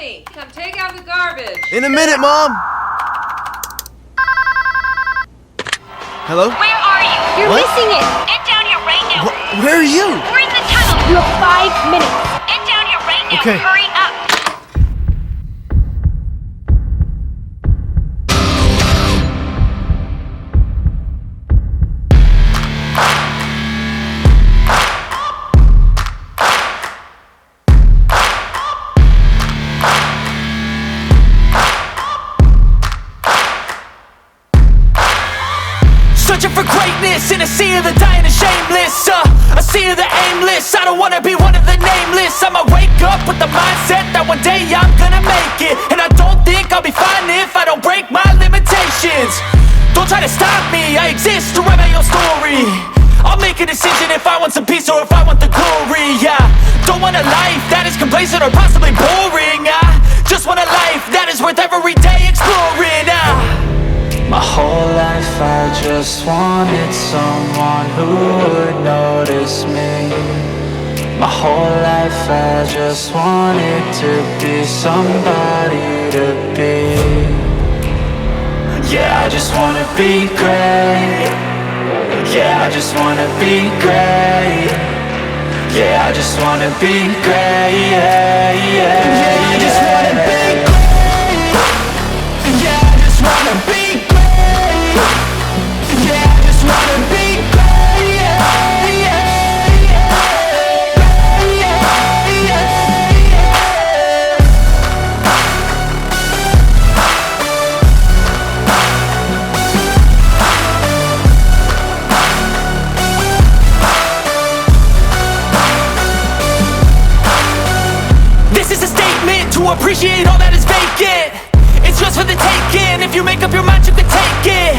Tommy, come take out the garbage. In a minute, Mom! Hello? Where are you? You're What? missing it! Get down here right now. Where are you? We're in the tunnel. You have 5 minutes. Get down here right now. Okay. Hurry up. Searching for greatness in a sea of the dying and shameless, a sea of the aimless. I don't wanna be one of the nameless. I'ma wake up with the mindset that one day I'm gonna make it. And I don't think I'll be fine if I don't break my limitations. Don't try to stop me, I exist to write my own story. I'll make a decision if I want some peace or if I want the glory. Yeah, don't want a life that is complacent or possibly boring. I just want a life that is worth every day exploring. My whole life I just wanted someone who would notice me. My whole life I just wanted to be somebody to be. Yeah, I just wanna be great. Yeah, I just wanna be great. Yeah, I just wanna be great. Yeah, I just wanna be great. Yeah, I just wanna be great. Yeah, I just wanna be great. This is a statement to appreciate all that is vacant. It's just for the taking. If you make up your mind, you can take it.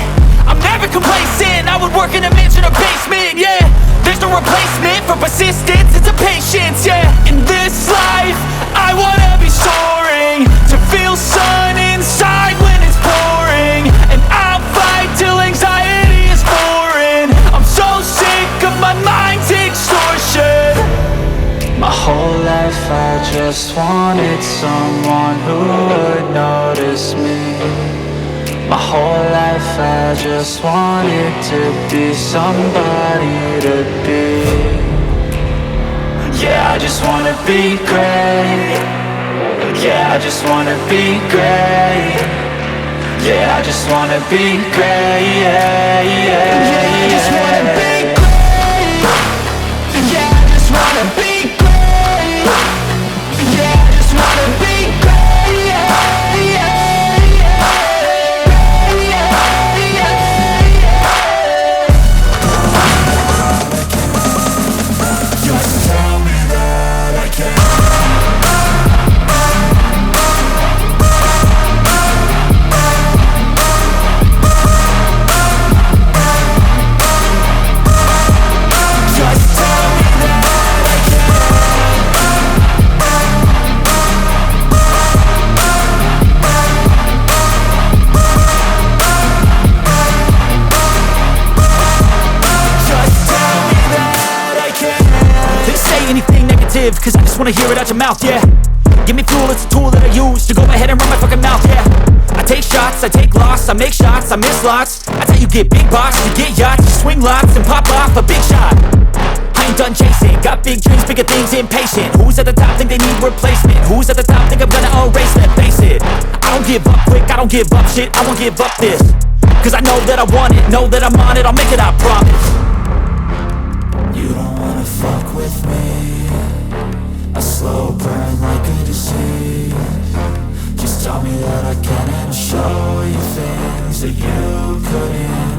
I'm never complacent. I would work in a mansion or basement. Yeah, there's no replacement for persistence. It's a patience. Yeah, in this life, I wanna be soaring, to feel sun inside when it's pouring. And I'll fight till anxiety is foreign. I'm so sick of my mind's extortion. My whole life I just wanted someone who would notice me. My whole life I just wanted to be somebody to be. Yeah, I just wanna be great. Yeah, I just wanna be great. Yeah, I just wanna be great. Yeah, I just wanna be great. Yeah, I just wanna be great. Yeah, I just wanna be great. Just tell me that I can. Just tell me that I can. Just tell me that I can. Didn't say anything negative, cause I just wanna hear it out your mouth, yeah. Give me fuel, it's a tool that I use to go ahead and run my fucking mouth, yeah. I take shots, I take loss, I make shots, I miss lots. That's how you get big boss, you get yachts, you swing lots and pop off a big shot. I ain't done chasing, got big dreams, bigger things, impatient. Who's at the top think they need replacement? Who's at the top think I'm gonna erase them? Face it, I don't give up quick, I don't give up shit, I won't give up this. Cause I know that I want it, know that I'm on it, I'll make it, I promise. You don't wanna fuck with me. A slow burn like a disease. Just tell me that I can and I'll show you things that you couldn't